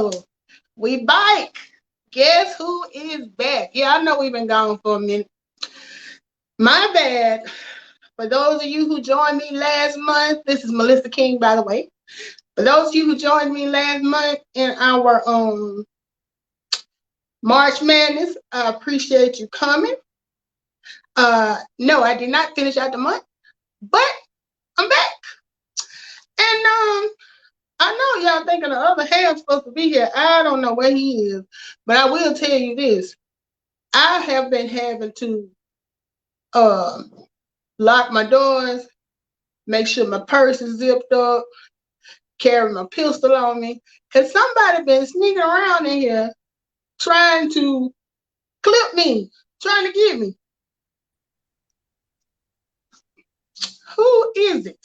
go. We bike. Guess who is back? Yeah, I know we've been gone for a minute. My bad. For those of you who joined me last month, this is Melissa King, by the way. For those of you who joined me last month in our March Madness, I appreciate you coming. No, I did not finish out the month, but I'm back. And I know y'all thinking the other half's supposed to be here. I don't know where he is, but I will tell you this. I have been having to lock my doors, make sure my purse is zipped up, carry my pistol on me, because somebody been sneaking around in here trying to clip me, trying to get me. Who is it?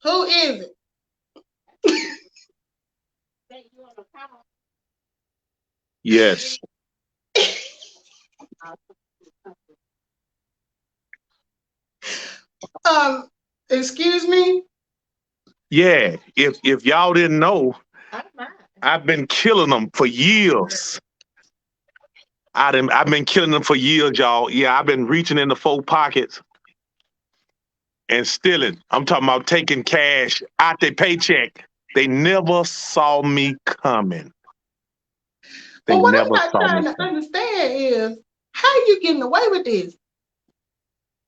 Who is it? Yes. Excuse me? Yeah. If y'all didn't know, I've been killing them for years. I've been killing them for years, y'all. Yeah, I've been reaching in the folk pockets and stealing. I'm talking about taking cash out their paycheck. They never saw me coming. They Well, what I'm never not saw me trying to coming. understand is how you getting away with this?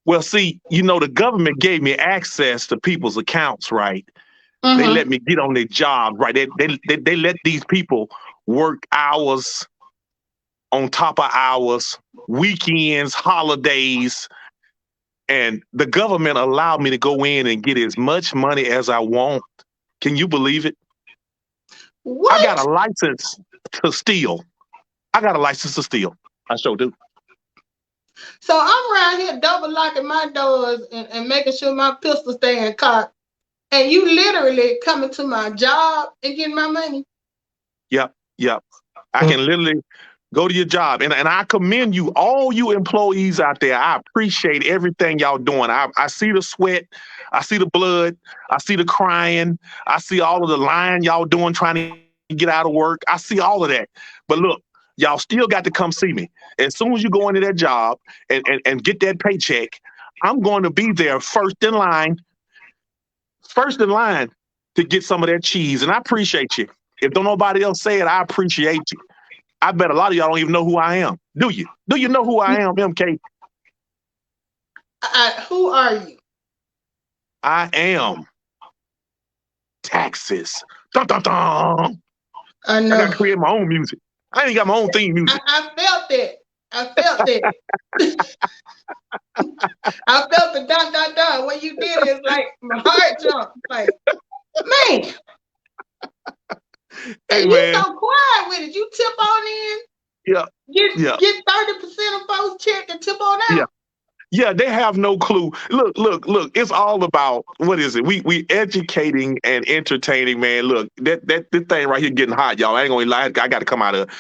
Well, see, the government gave me access to people's accounts, right? They Mm-hmm. let me get on their job, right? They let these people work hours on top of hours, weekends, holidays, and the government allowed me to go in and get as much money as I want. Can you believe it? I got a What? license to steal. I got a license to steal. I sure do. So I'm around here double locking my doors and making sure my pistol stay in cock. And you literally coming to my job and getting my money? Yep, yep. I can literally go to your job. And I commend you, all you employees out there. I appreciate everything y'all doing. I see the sweat. I see the blood. I see the crying. I see all of the lying y'all doing trying to get out of work. I see all of that. But look, y'all still got to come see me. As soon as you go into that job and get that paycheck, I'm going to be there first in line to get some of that cheese. And I appreciate you. If don't nobody else say it, I appreciate you. I bet a lot of y'all don't even know who I am. Do you? Do you know who I am, MK? Who are you? I am taxes. Dun, dun, dun. I I know. got to create my own music. I ain't got my own theme music. I felt that. I felt that. I felt the dun dun dun. When you did it, it's like my heart jumped. Like, man. Hey, And you man. so quiet with it. You tip on in, Yeah. Yeah. get 30% of folks check and tip on Yeah. out. Yeah, they have no clue. Look. It's all about what is it? We educating and entertaining, man. Look, that this thing right here getting hot, y'all. I ain't gonna lie, I got to come out of.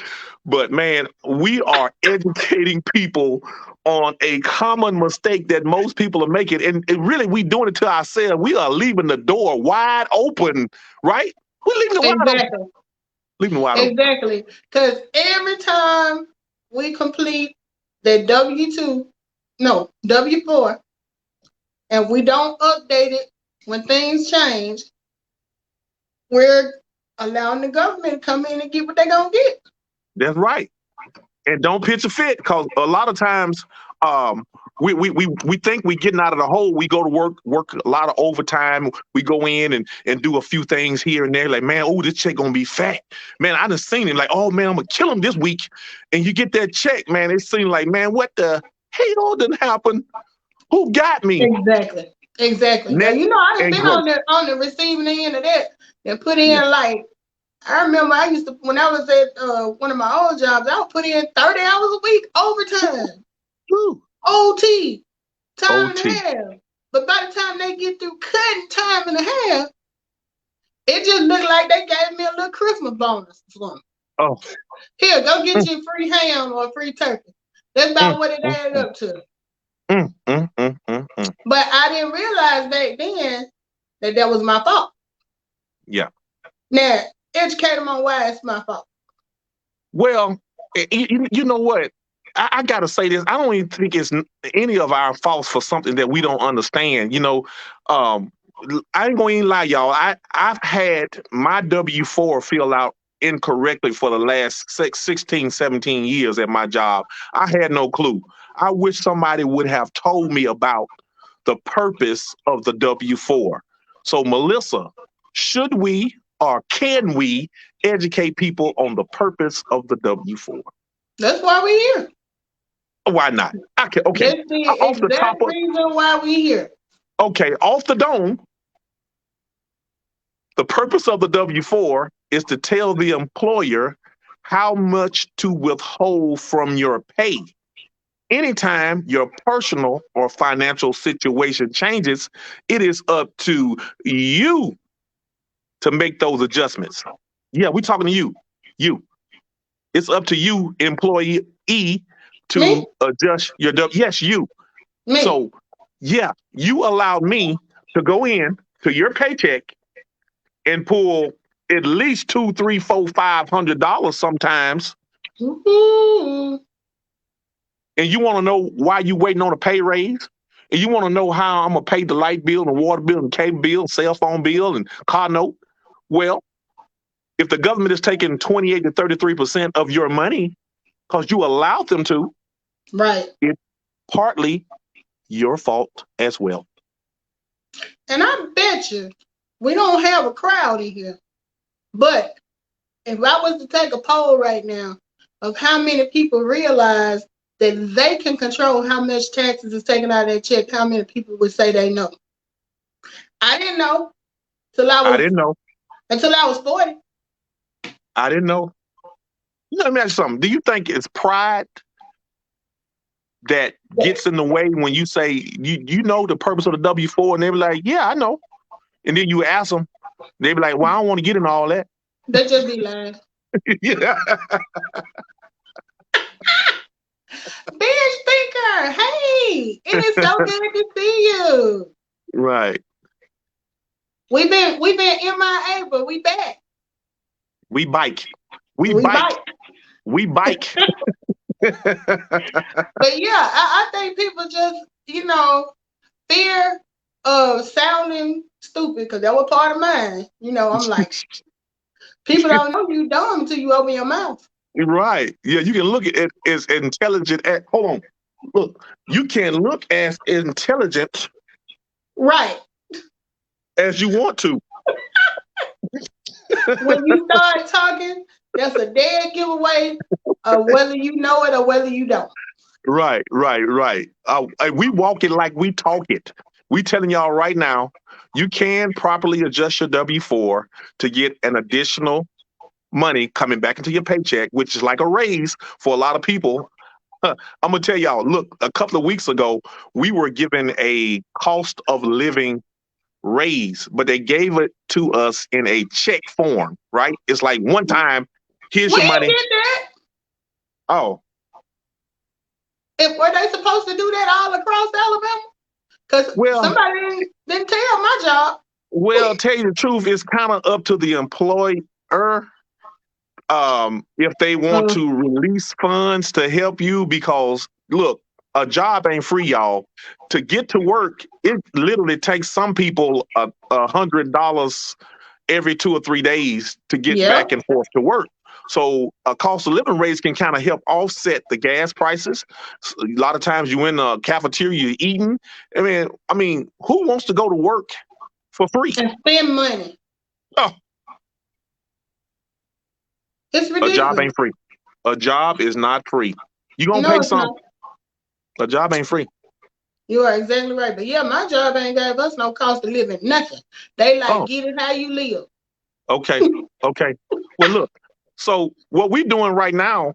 But man, we are educating people on a common mistake that most people are making, and really we doing it to ourselves. We are leaving the door wide open, right? We're leaving it wide open. Exactly. Leaving it wide open. Exactly. Because every time we complete that W4, and we don't update it when things change, we're allowing the government to come in and get what they're going to get. That's right. And don't pitch a fit, because a lot of times we think we getting out of the hole. We go to work a lot of overtime. We go in and do a few things here and there. Like, man, oh, this check gonna be fat. Man, I done seen it. Like, oh man, I'm gonna kill him this week. And you get that check, man. It seems like, man, what the hell didn't happen? Who got me? Exactly. Now, Net I done and been gross. on the receiving end of that and put in Yeah, like, I remember I used to, when I was at one of my old jobs, I would put in 30 hours a week overtime, woo. OT, time and a OT. half. But by the time they get through cutting time and a half, it just looked like they gave me a little Christmas bonus or something. Oh. Here, go get you a free ham or a free turkey. That's about what it added up to. But I didn't realize back then that was my fault. Yeah. Now, educate them on why it's my fault. Well, you know what? I got to say this. I don't even think it's any of our faults for something that we don't understand. Um, I ain't going to even lie, y'all. I've had my W-4 filled out incorrectly for the last 16, 17 years at my job. I had no clue. I wish somebody would have told me about the purpose of the W-4. So, Melissa, should we or can we educate people on the purpose of the W-4? That's why we're here. Why not? Okay. That's the Off the exact top of reason why we're here. okay, off the dome, the purpose of the W-4 is to tell the employer how much to withhold from your pay. Anytime your personal or financial situation changes, it is up to you to make those adjustments. Yeah, we're talking to you. You. It's up to you, employee, Me? to adjust your yes, you. Me. So yeah, you allowed me to go in to your paycheck and pull at least two, three, four, $500 sometimes. Mm-hmm. And you want to know why you waiting on a pay raise? And you want to know how I'm gonna pay the light bill and the water bill and cable bill, cell phone bill, and car note? Well, if the government is taking 28 to 33% of your money because you allowed them to, Right. it's partly your fault as well. And I bet you we don't have a crowd in here. But if I was to take a poll right now of how many people realize that they can control how much taxes is taken out of their check, how many people would say they know? I didn't know till I I was didn't know. until I was 40. I didn't know. Let me ask you something. Do you think it's pride that gets in the way when you say you know the purpose of the W-4, and they be like, yeah, I know. And then you ask them, they be like, well, I don't want to get into all that. They just be lying. Yeah. Bitch speaker, hey, it is so good to see you. Right. We've been MIA, but we back. We bike. We We bike. bite. We bike. But yeah, I think people just, fear of sounding stupid, because that was part of mine. I'm like, people don't know you dumb until you open your mouth. Right. Yeah, you can look at it as intelligent. Hold on. Look, you can look as intelligent Right. as you want to. When you start talking, that's a dead giveaway of whether you know it or whether you don't. Right, right, right. We walk it like we talk it. We telling y'all right now, you can properly adjust your W-4 to get an additional money coming back into your paycheck, which is like a raise for a lot of people. I'm gonna tell y'all, look, a couple of weeks ago, we were given a cost of living raise, but they gave it to us in a check form, right? It's like one time, here's We your didn't money. get that. Oh, Were they supposed to do that all across Alabama? Because well, somebody didn't tell my job. well, tell you the truth, it's kind of up to the employer if they want Uh, to release funds to help you, because look, a job ain't free, y'all. To get to work, it literally takes some people $100 every 2 or 3 days to get yeah. back and forth to work. So a cost of living raise can kind of help offset the gas prices. A lot of times you in a cafeteria, you're eating. I mean, who wants to go to work for free? And spend money. Oh, It's a job ridiculous. ain't free. A job is not free. You gonna No, pay it's some. not. A job ain't free. You are exactly right. But yeah, my job ain't gave us no cost of living, nothing. They like, Oh, get it how you live. okay. Okay. Well, look. So what we're doing right now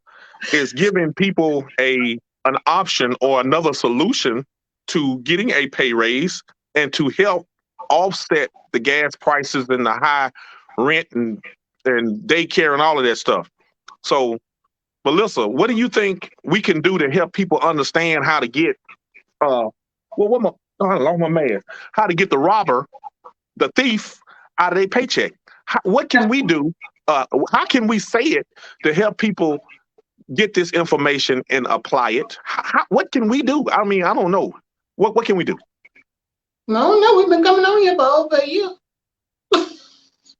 is giving people an option or another solution to getting a pay raise and to help offset the gas prices and the high rent and daycare and all of that stuff. So, Melissa, what do you think we can do to help people understand how to get what my oh, I lost my man. How to get the robber, the thief, out of their paycheck? What can we do? How can we say it to help people get this information and apply it? What can we do? I mean, I don't know. What can we do? No, we've been coming on here for over a year.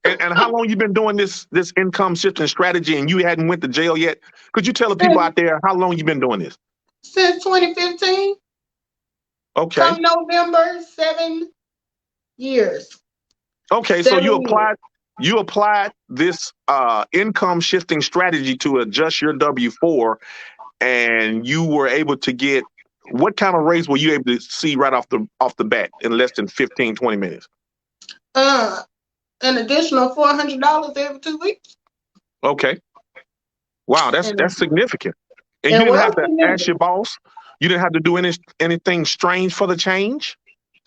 And how long you been doing this income shifting strategy, and you hadn't went to jail yet? Could you tell the people out there how long you been doing this? Since 2015. Okay. Come November, 7 years. Okay, so you applied this income shifting strategy to adjust your W-4, and you were able to get, what kind of raise were you able to see right off the bat in less than 15, 20 minutes? An additional $400 every 2 weeks. Okay. Wow, that's significant. And you It didn't was have to ask significant. your boss? You didn't have to do anything strange for the change?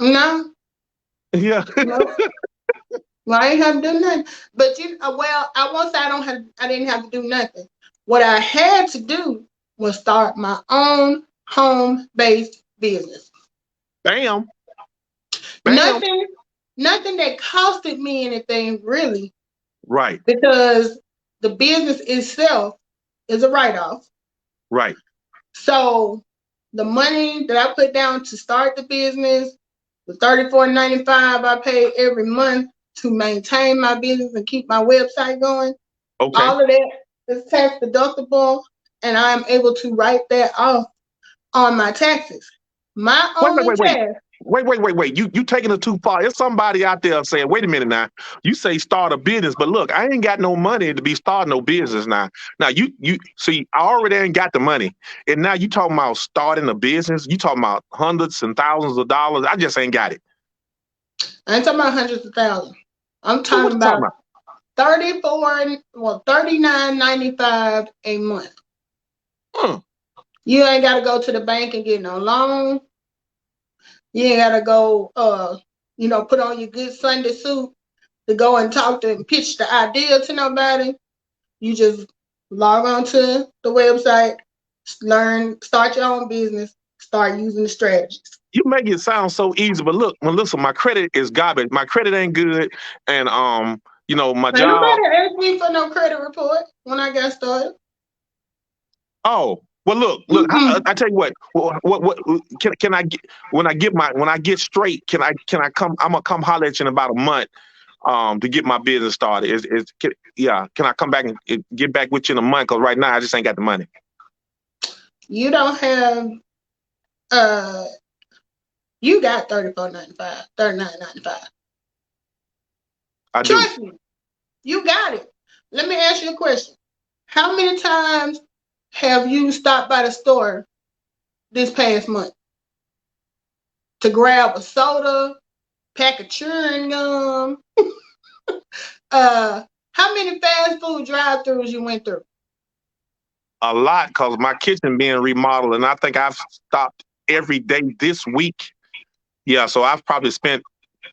No. Yeah. No. Well, I ain't have to do nothing. But I won't say I didn't have to do nothing. What I had to do was start my own home-based business. Bam. Nothing that costed me anything really. Right. Because the business itself is a write-off. Right. So the money that I put down to start the business, the $34.95 I pay every month to maintain my business and keep my website going. Okay. All of that is tax deductible, and I'm able to write that off on my taxes. My only tax. Wait. You taking it too far. There's somebody out there saying, wait a minute now. You say start a business, but look, I ain't got no money to be starting no business now. Now you see, I already ain't got the money. And now you talking about starting a business. You talking about hundreds and thousands of dollars. I just ain't got it. I ain't talking about hundreds of thousands. I'm So what talking you talking about $39.95 a month. You ain't got to go to the bank and get no loan. You ain't got to go, put on your good Sunday suit to go and talk to and pitch the idea to nobody. You just log on to the website, start your own business, start using the strategies. You make it sound so easy, but look, Melissa, my credit is garbage. My credit ain't good, and my job. Nobody asked me for no credit report when I got started. Oh. Well, look. I tell you what. What can I get when I get straight? Can I come? I'm gonna come holler at you in about a month, to get my business started. Can I come back and get back with you in a month? Because right now I just ain't got the money. You don't have. You got $34.95, $39.95. I do. Trust me, you got it. Let me ask you a question. How many times have you stopped by the store this past month to grab a soda, pack of chewing gum? How many fast food drive-thrus you went through? A lot, because my kitchen being remodeled, and I think I've stopped every day this week. Yeah, so I've probably spent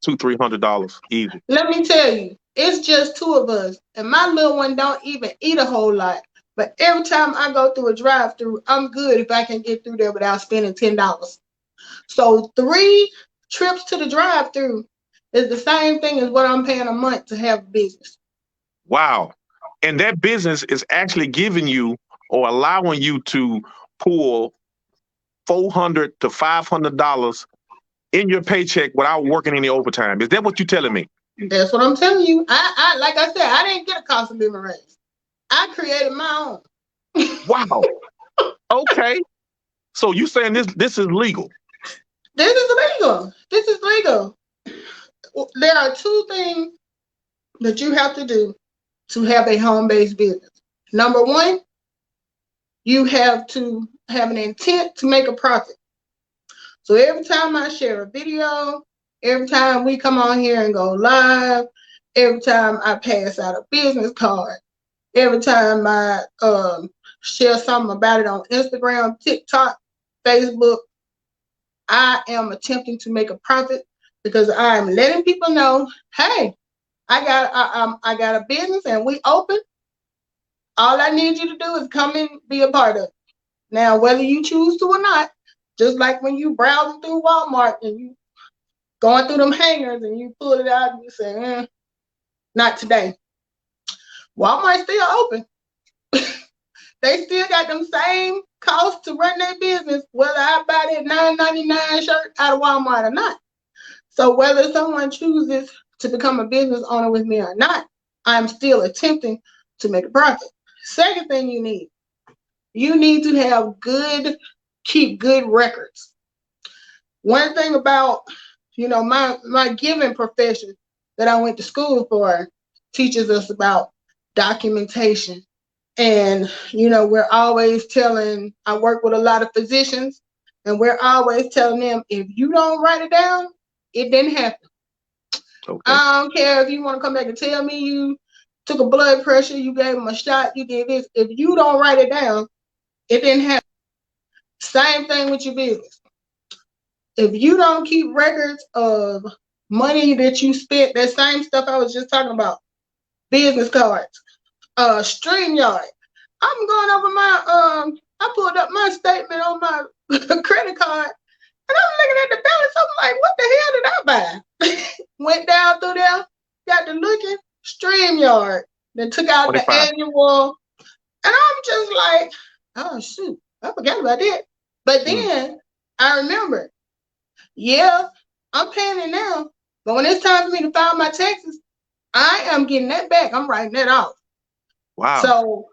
$200-300 easy. Let me tell you, it's just two of us, and my little one don't even eat a whole lot. But every time I go through a drive-through, I'm good if I can get through there without spending $10. So 3 trips to the drive-through is the same thing as what I'm paying a month to have a business. Wow. And that business is actually giving you or allowing you to pull $400 to $500 in your paycheck without working any overtime. Is that what you're telling me? That's what I'm telling you. I like I said, I didn't get a cost of living raise. I created my own. Wow. Okay. So you saying this is legal? This is legal. This is legal. There are 2 things that you have to do to have a home-based business. Number 1, you have to have an intent to make a profit. So every time I share a video, every time we come on here and go live, every time I pass out a business card, every time I share something about it on Instagram, TikTok, Facebook, I am attempting to make a profit because I am letting people know, hey, I got a business and we open. All I need you to do is come and be a part of it. Now, whether you choose to or not, just like when you browsing through Walmart and you going through them hangers and you pull it out and you say, Not today. Walmart still open. They still got them same costs to run their business, whether I buy that $9.99 shirt out of Walmart or not. So whether someone chooses to become a business owner with me or not, I'm still attempting to make a profit. Second thing you need to have keep good records. One thing about, my giving profession that I went to school for teaches us about documentation. And, we're always I work with a lot of physicians, and we're always telling them, if you don't write it down, it didn't happen. Okay. I don't care if you want to come back and tell me you took a blood pressure, you gave them a shot, you did this. If you don't write it down, it didn't happen. Same thing with your business. If you don't keep records of money that you spent, that same stuff I was just talking about, business cards, StreamYard. I'm going over I pulled up my statement on my credit card, and I'm looking at the balance. I'm like, what the hell did I buy? Went down through there, got to looking, StreamYard. Then took out 25. The annual, and I'm just like, oh shoot, I forgot about that. But then I remember, yeah, I'm paying it now, but when it's time for me to file my taxes, I am getting that back. I'm writing that off. Wow. So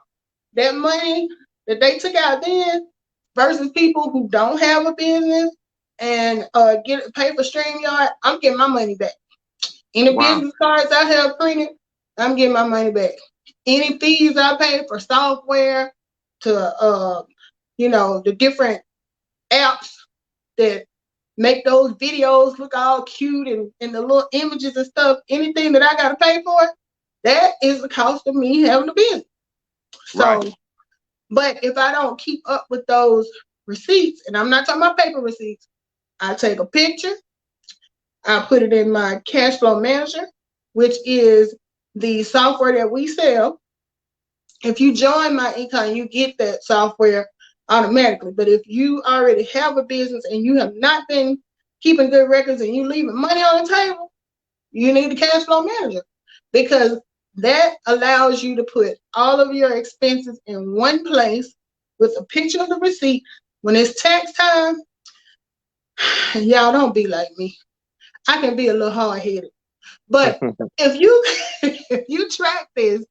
that money that they took out then versus people who don't have a business and pay for StreamYard, I'm getting my money back. Any business cards I have printed, I'm getting my money back. Any fees I pay for software to the different apps that make those videos look all cute and the little images and stuff, anything that I got to pay for, that is the cost of me having a business. So, but if I don't keep up with those receipts, and I'm not talking about paper receipts, I take a picture, I put it in my cash flow manager, which is the software that we sell. If you join my income, you get that software automatically. But if you already have a business and you have not been keeping good records and you leaving money on the table, you need the cash flow manager, because that allows you to put all of your expenses in one place with a picture of the receipt. When it's tax time, y'all don't be like me. I can be a little hard-headed. But if you track this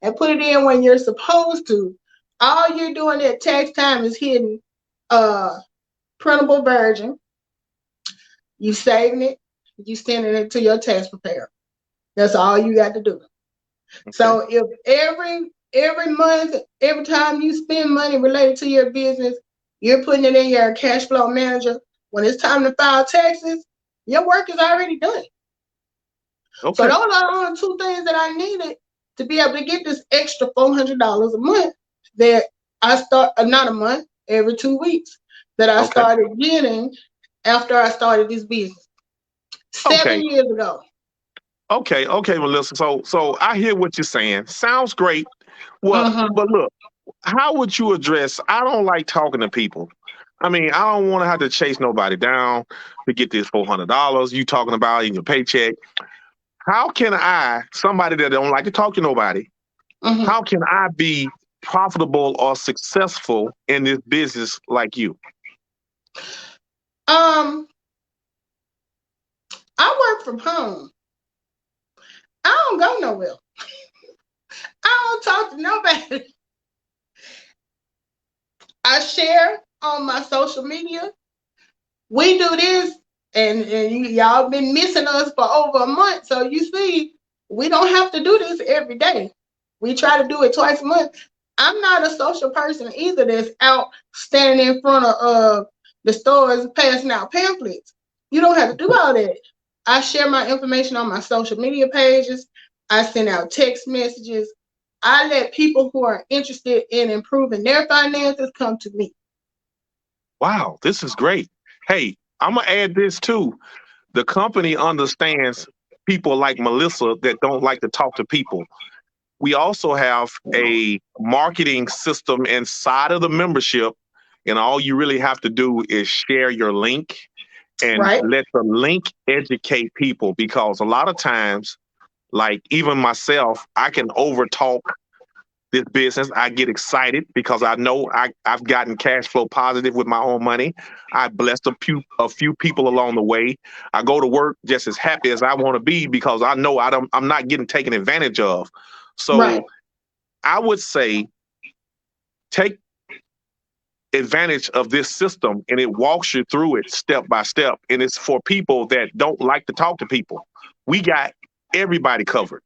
and put it in when you're supposed to, all you're doing at tax time is hitting printable version. You saving it, you sending it to your tax preparer. That's all you got to do. Okay. So if every month, every time you spend money related to your business, you're putting it in your cash flow manager. When it's time to file taxes, your work is already done. Okay. So those are the only two things that I needed to be able to get this extra $400 a month that I start, not a month, every 2 weeks that I started getting after I started this business 7 years ago. Okay, Melissa. So I hear what you're saying. Sounds great. Well, but look, how would you address? I don't like talking to people. I mean, I don't want to have to chase nobody down to get this $400 you talking about in your paycheck. How can I, somebody that don't like to talk to nobody, how can I be profitable or successful in this business like you? I work from home. I don't go nowhere. I don't talk to nobody. I share on my social media. We do this, and y'all been missing us for over a month. So you see, we don't have to do this every day. We try to do it twice a month. I'm not a social person either that's out standing in front of the stores passing out pamphlets. You don't have to do all that. I share my information on my social media pages. I send out text messages. I let people who are interested in improving their finances come to me. Wow, this is great. Hey, I'm going to add this too. The company understands people like Melissa that don't like to talk to people. We also have a marketing system inside of the membership, and all you really have to do is share your link and let the link educate people, because a lot of times, Like even myself, I can overtalk this business. I get excited because I know I've gotten cash flow positive with my own money. I blessed a few people along the way. I go to work just as happy as I want to be because I know I'm not getting taken advantage of. Right. So I would say take advantage of this system, and it walks you through it step by step, and it's for people that don't like to talk to people. We got everybody covered.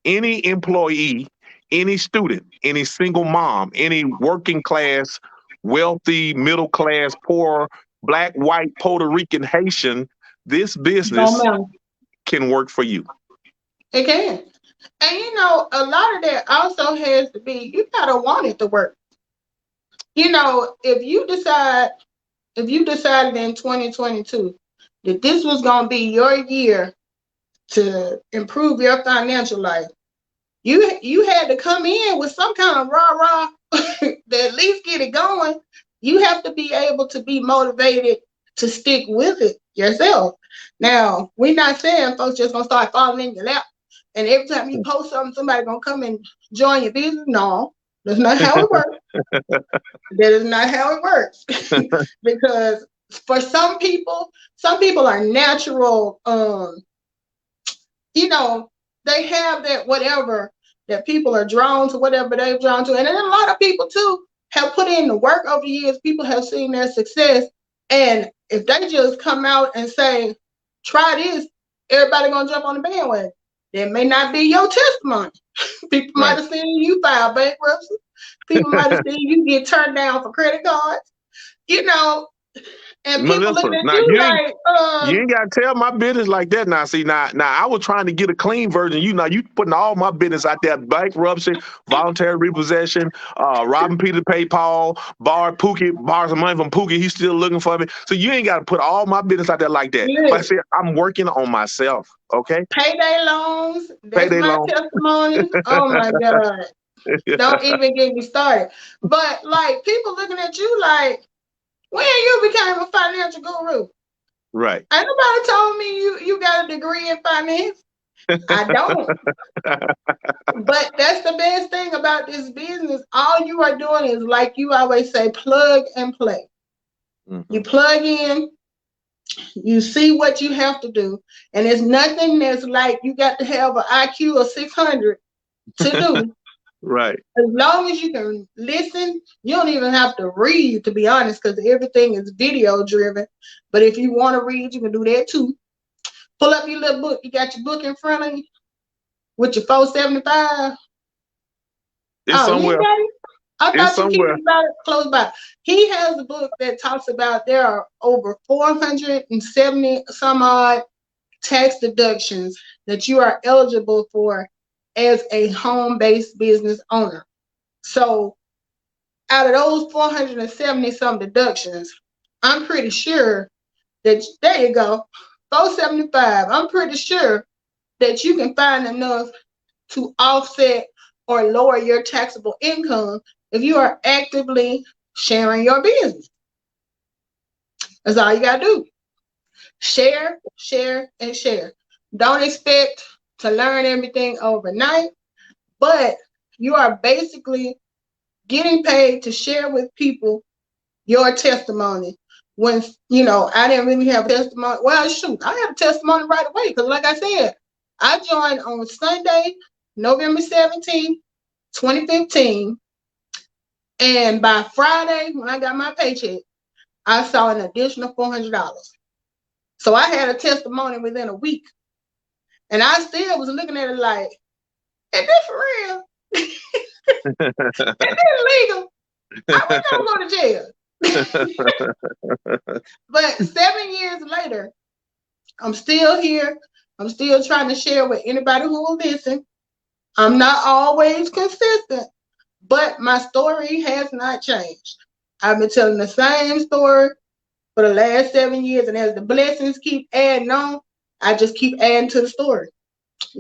Any employee, any student, any single mom, any working class, wealthy, middle class, poor, black, white, Puerto Rican, Haitian, this No, business ma'am. can work for you. It can. And a lot of that also has to be, you gotta want it to work. If you decided in 2022 that this was gonna be your year to improve your financial life, you had to come in with some kind of rah-rah to at least get it going. You have to be able to be motivated to stick with it yourself. Now, we're not saying folks just gonna start falling in your lap, and every time you post something, somebody gonna come and join your business. No, that's not how it works. That is not how it works. Because for some people are natural, you know, they have that whatever, that people are drawn to whatever they're drawn to. And then a lot of people too have put in the work over the years. People have seen their success. And if they just come out and say, try this, everybody gonna jump on the bandwagon. That may not be your testimony. People might Right. have seen you file bankruptcy. People might have seen you get turned down for credit cards, you know, and people Melissa, looking at now you like, you ain't gotta tell my business like that. Now, see, now I was trying to get a clean version. You putting all my business out there: bankruptcy, voluntary repossession, robbing Peter to pay Paul, borrowed some money from Pookie. He's still looking for me. So you ain't got to put all my business out there like that. Like I look, said, I'm working on myself. Okay, payday loans, that's payday my loan. testimony. Oh my God. Don't even get me started. But like people looking at you like, when you became a financial guru? Right. Ain't nobody told me you got a degree in finance. I don't. But that's the best thing about this business. All you are doing is, like you always say, plug and play. You Hmm. plug in, you see what you have to do, and it's nothing that's like you got to have an IQ of 600 to do. Right. As long as you can listen, you don't even have to read, to be honest, because everything is video driven. But if you want to read, you can do that too. Pull up your little book. You got your book in front of you with your 475. It's Oh, you ain't somewhere. got it? I It's thought you keep somewhere. it about close by. He has a book that talks about there are over 470 some odd tax deductions that you are eligible for as a home-based business owner. So out of those 470 some deductions, I'm pretty sure that, there you go, 475. I'm pretty sure that you can find enough to offset or lower your taxable income if you are actively sharing your business. That's all you gotta do. Share, share, and share. Don't expect to learn everything overnight, but you are basically getting paid to share with people your testimony. When I didn't really have a testimony. Well, shoot, I had a testimony right away because, like I said, I joined on Sunday, November 17th, 2015, and by Friday when I got my paycheck, I saw an additional $400. So I had a testimony within a week, and I still was looking at it like, is this for real? Is this legal? I was gonna go to jail. But 7 years later, I'm still here. I'm still trying to share with anybody who will listen. I'm not always consistent, but my story has not changed. I've been telling the same story for the last 7 years, and as the blessings keep adding on, I just keep adding to the story.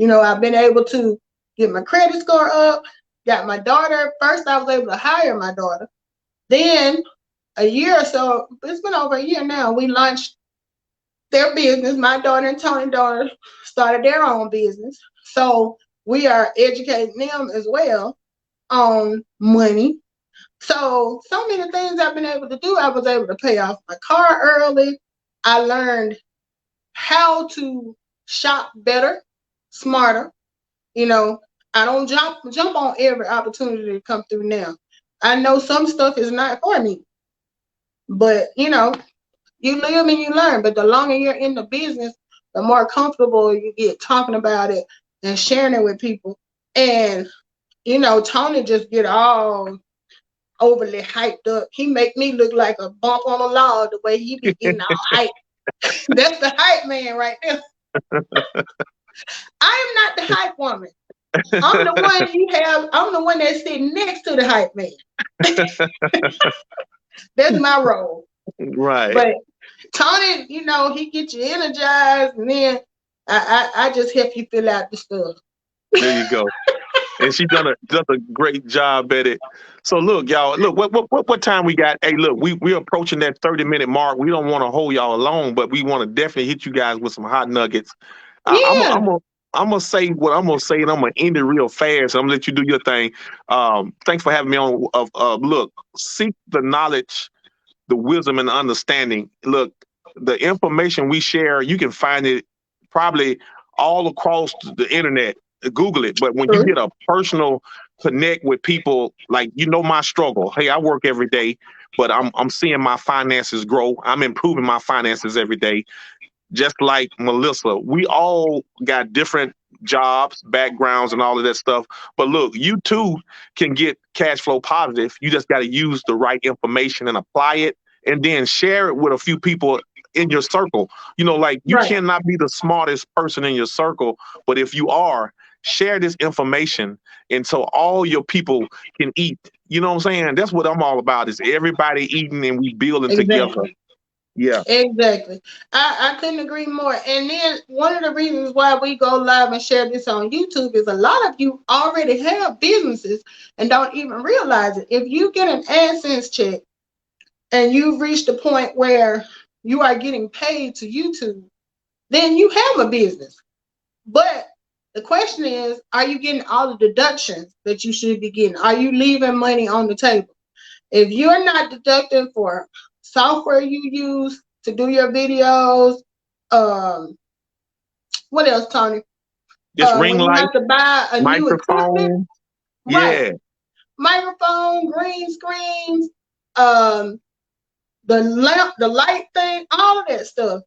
I've been able to get my credit score up, got my daughter. First, I was able to hire my daughter. Then, a year or so, it's been over a year now, we launched their business. My daughter and Tony's daughter started their own business. So we are educating them as well on money. So many things I've been able to do. I was able to pay off my car early. I learned how to shop better, smarter. You know, I don't jump on every opportunity to come through now. I know some stuff is not for me, but you live and you learn. But the longer you're in the business, the more comfortable you get talking about it and sharing it with people. And Tony just get all overly hyped up. He make me look like a bump on a log the way he be getting all hyped. That's the hype man right there. I am not the hype woman. I'm the one I'm the one that's sitting next to the hype man. That's my role. Right. But Tony, he get you energized, and then I just help you fill out the stuff. There you go. And she does a great job at it. So look, y'all, what time we got? Hey, look, we're approaching that 30-minute mark. We don't want to hold y'all alone, but we want to definitely hit you guys with some hot nuggets. Yeah. I'm gonna say what I'm gonna say, and I'm gonna end it real fast. I'm gonna let you do your thing. Thanks for having me on. Look, seek the knowledge, the wisdom, and the understanding. Look, the information we share, you can find it probably all across the internet. Google it. But when you get a personal connect with people, like my struggle. Hey, I work every day, but I'm seeing my finances grow. I'm improving my finances every day. Just like Melissa, we all got different jobs, backgrounds, and all of that stuff. But look, you too can get cash flow positive. You just got to use the right information and apply it, and then share it with a few people in your circle. Like you cannot be the smartest person in your circle, but if you are, share this information, and so all your people can eat. You know what I'm saying? That's what I'm all about, is everybody eating and we building together. Yeah. Exactly. I couldn't agree more. And then one of the reasons why we go live and share this on YouTube is a lot of you already have businesses and don't even realize it. If you get an AdSense check and you've reached a point where you are getting paid to YouTube, then you have a business. But the question is, are you getting all the deductions that you should be getting? Are you leaving money on the table? If you're not deducting for software you use to do your videos, what else, Tony? Just ring when you light, have to buy a new equipment, yeah, right? Microphone, green screens, the lamp, the light thing, all of that stuff.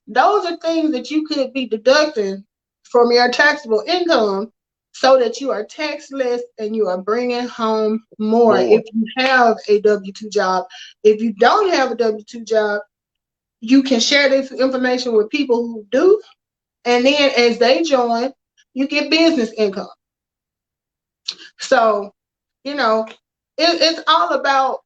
Those are things that you could be deducting from your taxable income so that you are taxless and you are bringing home more if you have a W-2 job. If you don't have a W-2 job, you can share this information with people who do, and then as they join, you get business income. So, it's all about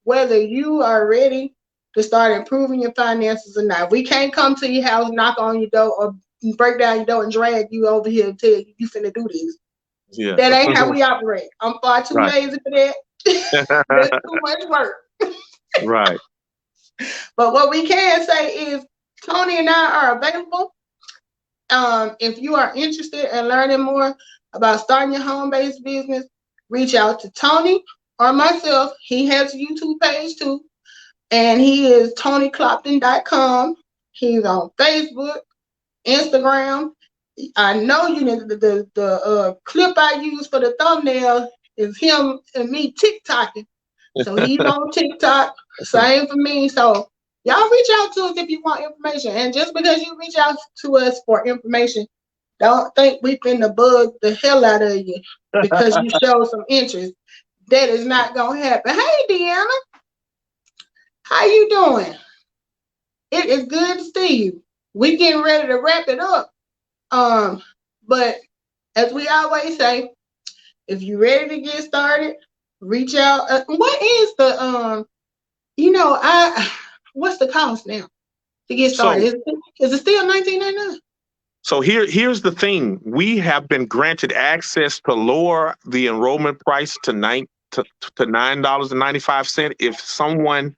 whether you are ready to start improving your finances or not. We can't come to your house, knock on your door, or break down your door and drag you over here and tell you finna do this. Yeah. That ain't how we operate. I'm far too lazy for that. That's too much work. Right. But what we can say is Tony and I are available. If you are interested in learning more about starting your home-based business, reach out to Tony or myself. He has a YouTube page too, and he is TonyClopton.com. He's on Facebook, Instagram. I know the clip I use for the thumbnail is him and me TikToking. So he's on TikTok. Same for me. So y'all reach out to us if you want information. And just because you reach out to us for information, don't think we finna bug the hell out of you because you show some interest. That is not gonna happen. Hey, Deanna, how you doing? It is good to see you. We getting ready to wrap it up. But as we always say, if you're ready to get started, reach out. What is the what's the cost now to get started? Is it still $19.99? So here's the thing. We have been granted access to lower the enrollment price to $9.95. If someone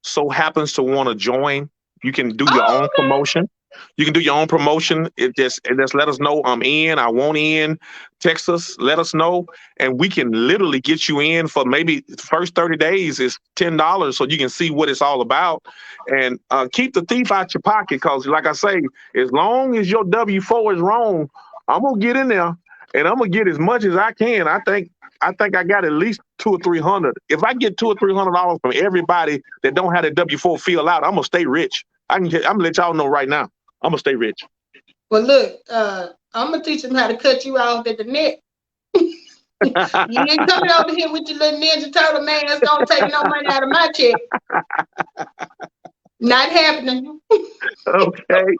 so happens to want to join, you can do your own promotion. You can do your own promotion. It just let us know I'm in, I want in. Text us, let us know, and we can literally get you in for maybe the first 30 days is $10, so you can see what it's all about. And keep the thief out your pocket, because, like I say, as long as your W-4 is wrong, I'm gonna get in there and I'm gonna get as much as I can. I think I got at least 200 or 300. If I get $200 or $300 from everybody that don't have the W-4 fill out, I'm gonna stay rich. I'm gonna let y'all know right now. I'm gonna stay rich. Well, look, I'm gonna teach them how to cut you off at the neck. You ain't coming over here with your little Ninja Turtle man that's gonna take no money out of my check. Not happening. Okay.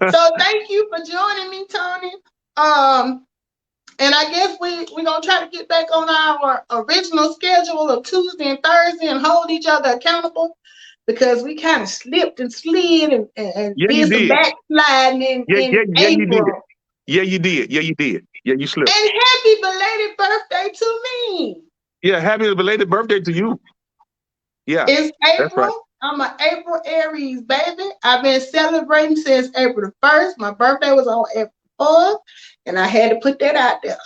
So thank you for joining me, Tony. And I guess we're gonna try to get back on our original schedule of Tuesday and Thursday and hold each other accountable, because we kind of slipped and slid and Yeah, you did some did. backsliding in Yeah, you did. April. Yeah, you did. Yeah, you did. Yeah, you slipped. And happy belated birthday to me. Yeah, happy belated birthday to you. Yeah, It's that's right. April. I'm an April Aries baby. I've been celebrating since April the 1st. My birthday was on April 4th, and I had to put that out there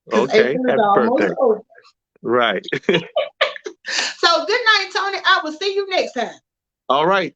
because Okay, April is happy almost birthday. over. Right. So good night, Tony. I will see you next time. All right.